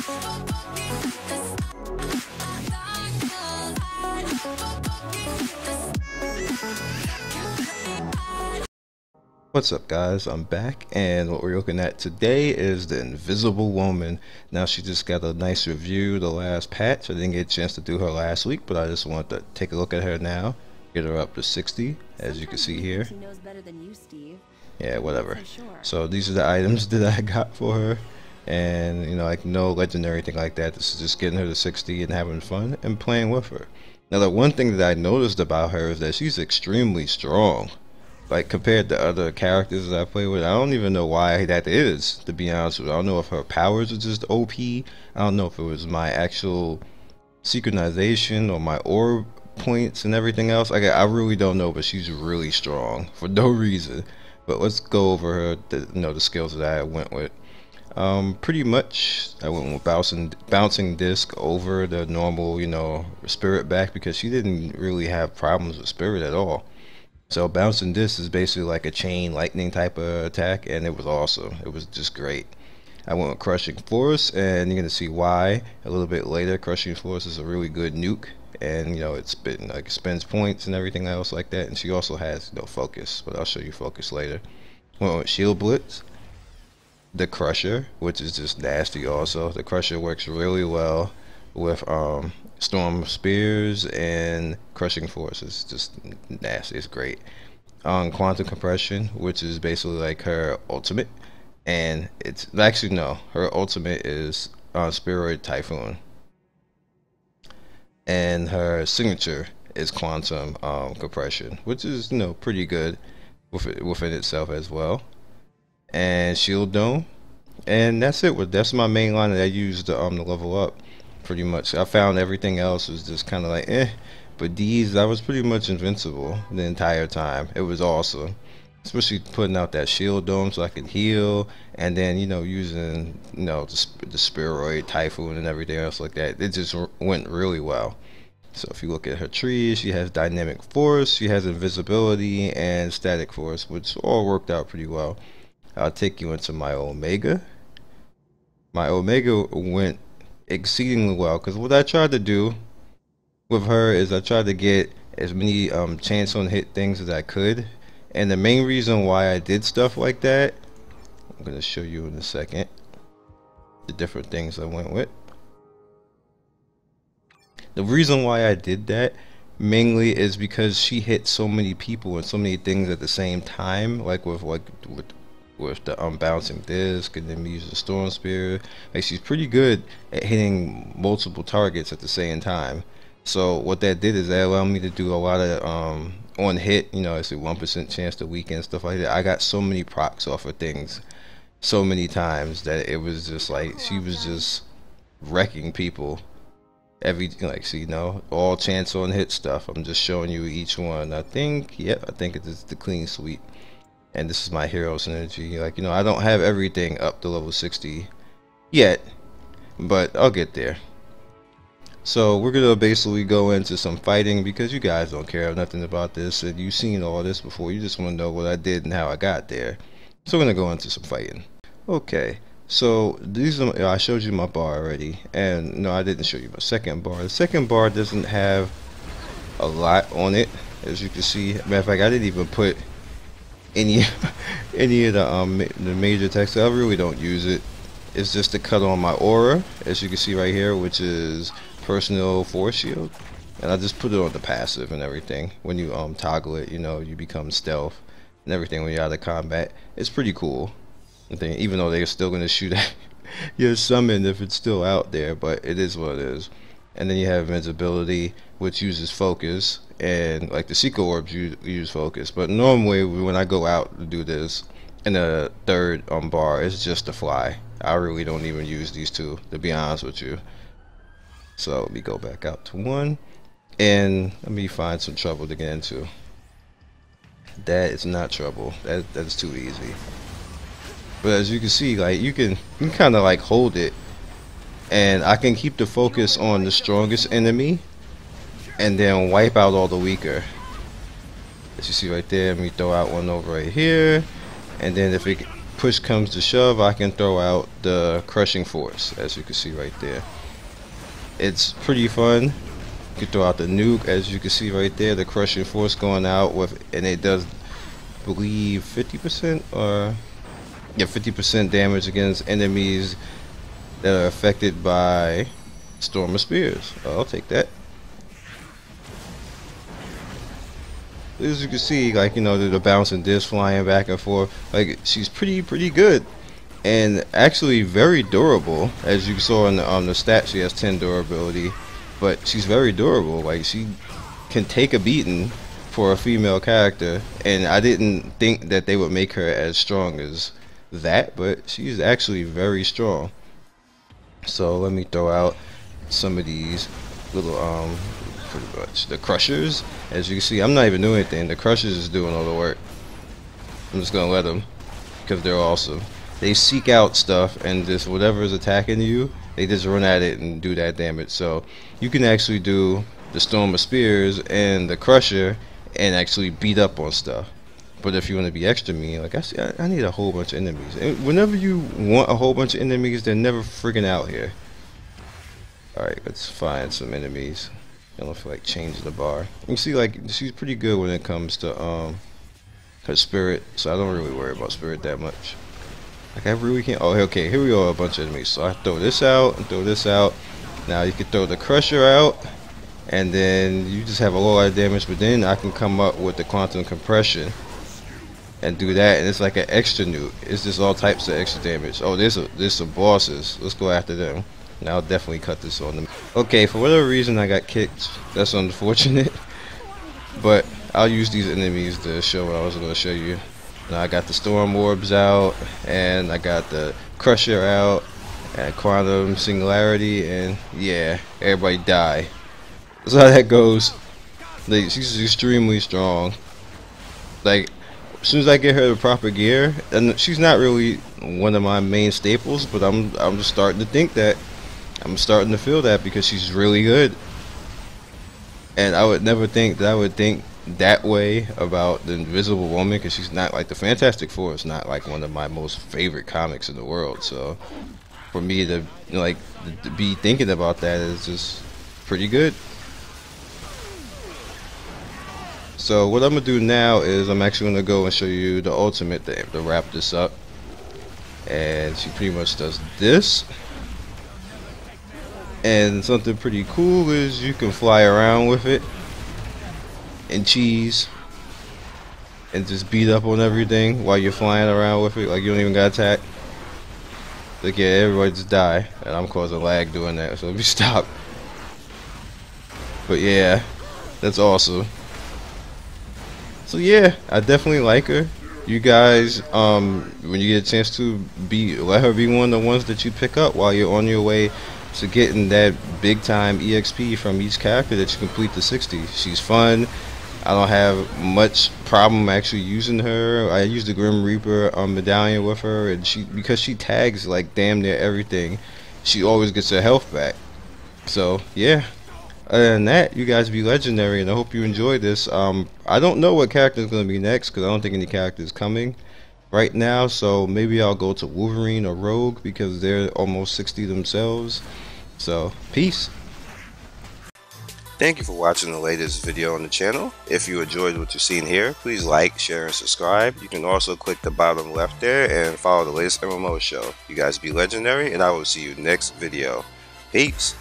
What's up guys, I'm back, and what we're looking at today is the Invisible Woman. Now she just got a nice review the last patch. I didn't get a chance to do her last week, but I just want to take a look at her now. Get her up to 60, as you can see here. Yeah, whatever. So these are the items that I got for her, and you know, like no legendary thing like that. This is just getting her to 60 and having fun and playing with her. Now the one thing that I noticed about her is that she's extremely strong. Like compared to other characters that I play with, I don't even know why that is, to be honest with you. I don't know if her powers are just OP. I don't know if it was my actual synchronization or my orb points and everything else. I really don't know, but she's really strong for no reason. But let's go over her, the skills that I went with. Pretty much I went with bouncing disc over the normal, spirit back, because she didn't really have problems with spirit at all. So bouncing disc is basically like a chain lightning type of attack, and it was awesome. It was just great. I went with crushing force, and you're gonna see why a little bit later. Crushing force is a really good nuke, and it spends points and everything else like that. And she also has focus, but I'll show you focus later. Went with shield blitz, the crusher, which is just nasty. Also, the crusher works really well with storm spears and crushing force. Is just nasty. It's great. Quantum compression, which is basically like her ultimate, and it's actually no, her ultimate is spheroid typhoon, and her signature is quantum compression, which is pretty good within itself as well. And shield dome, and that's it. That's my main line that I used to level up. Pretty much, I found everything else was just kind of like but these, I was pretty much invincible the entire time. It was awesome, especially putting out that shield dome so I could heal, and then using the spheroid typhoon and everything else like that. It just went really well. So if you look at her tree, she has dynamic force, she has invisibility, and static force, which all worked out pretty well. I'll take you into my Omega. My Omega went exceedingly well, because what I tried to do with her is I tried to get as many chance on hit things as I could, and the main reason why I did stuff like that, I'm going to show you in a second the different things I went with. The reason why I did that mainly is because she hit so many people and so many things at the same time, like with the bouncing disc, and then we use the storm spear. Like, she's pretty good at hitting multiple targets at the same time. So what that did is that allowed me to do a lot of on hit, it's a 1% chance to weaken, stuff like that. I got so many procs off of things so many times that it was just like she was just wrecking people all chance on hit stuff. I'm just showing you each one. I think it is the clean sweep. And this is my hero synergy. I don't have everything up to level 60 yet, but I'll get there. So we're gonna basically go into some fighting, because you guys don't care nothing about this, and you've seen all this before. You just want to know what I did and how I got there. So we're gonna go into some fighting. Okay, so these are, I showed you my bar already, and no, I didn't show you my second bar. The second bar doesn't have a lot on it, as you can see. Matter of fact, I didn't even put any of the major text. I really don't use it. It's just to cut on my aura, as you can see right here, which is personal force shield, and I just put it on the passive and everything. When you toggle it, you become stealth and everything when you're out of combat. It's pretty cool, even though they're still going to shoot at your summon if it's still out there, but it is what it is. And then you have invincibility, which uses focus, and like the secret orbs use focus. But normally when I go out to do this in the third bar, it's just to fly. I really don't even use these two, to be honest with you. So let me go back out to 1, and let me find some trouble to get into. That is not trouble. That's too easy. But as you can see, you can kind of hold it, and I can keep the focus on the strongest enemy and then wipe out all the weaker. As you see right there, let me throw out one over right here, and then if it push comes to shove, I can throw out the crushing force, as you can see right there. It's pretty fun. You can throw out the nuke, as you can see right there, the crushing force going out with, and it does, I believe, 50% or yeah, 50% damage against enemies that are affected by Storm of Spears. Oh, I'll take that. As you can see, like, you know, the bouncing disc flying back and forth, like, she's pretty good, and actually very durable. As you saw on the stat, she has 10 durability, but she's very durable. Like, she can take a beating for a female character, and I didn't think that they would make her as strong as that, but she's actually very strong. So let me throw out some of these little pretty much the crushers. As you can see, I'm not even doing anything. The crushers is doing all the work. I'm just gonna let them, because they're awesome. They seek out stuff, and just whatever is attacking you, they just run at it and do that damage. So you can actually do the Storm of Spears and the Crusher and actually beat up on stuff. But if you want to be extra mean, like I need a whole bunch of enemies. And whenever you want a whole bunch of enemies, they're never freaking out here. Alright, let's find some enemies. I don't feel like changing the bar. You can see, like, she's pretty good when it comes to her spirit, so I don't really worry about spirit that much. Like, I really can't. Oh, okay, here we go, a bunch of enemies. So I throw this out and throw this out. Now you can throw the Crusher out, and then you just have a lot of damage. But then I can come up with the quantum compression and do that, and it's like an extra nuke. It's just all types of extra damage. Oh, there's some bosses. Let's go after them. And I'll definitely cut this on them. Okay, for whatever reason I got kicked. That's unfortunate. But I'll use these enemies to show what I was going to show you. Now I got the storm orbs out, and I got the crusher out, and quantum singularity, and yeah, everybody die. That's how that goes. Like, she's extremely strong. Like, as soon as I get her the proper gear, and she's not really one of my main staples, but I'm just starting to think that. I'm starting to feel that, because she's really good. And I would never think that I would think that way about the Invisible Woman, because she's not like the Fantastic Four. It's not like one of my most favorite comics in the world. So for me to, you know, like, to be thinking about that is just pretty good. So what I'm gonna do now is I'm actually gonna go and show you the ultimate to wrap this up. And she pretty much does this. And something pretty cool is you can fly around with it and cheese and just beat up on everything while you're flying around with it. Like, you don't even got attack. Like, yeah, everybody just die, and I'm causing lag doing that, so let me stop. But yeah, that's awesome. So yeah, I definitely like her. You guys, when you get a chance to let her be one of the ones that you pick up while you're on your way to getting that big time EXP from each character that you complete the 60. She's fun. I don't have much problem actually using her. I use the Grim Reaper medallion with her, and because she tags like damn near everything, she always gets her health back. So yeah, other than that, you guys be legendary, and I hope you enjoy this. I don't know what character is going to be next, because I don't think any character is coming right now, so maybe I'll go to Wolverine or Rogue, because they're almost 60 themselves. So peace. Thank you for watching the latest video on the channel. If you enjoyed what you've seen here, please like, share, and subscribe. You can also click the bottom left there and follow the latest MMO show. You guys be legendary, and I will see you next video. Peace.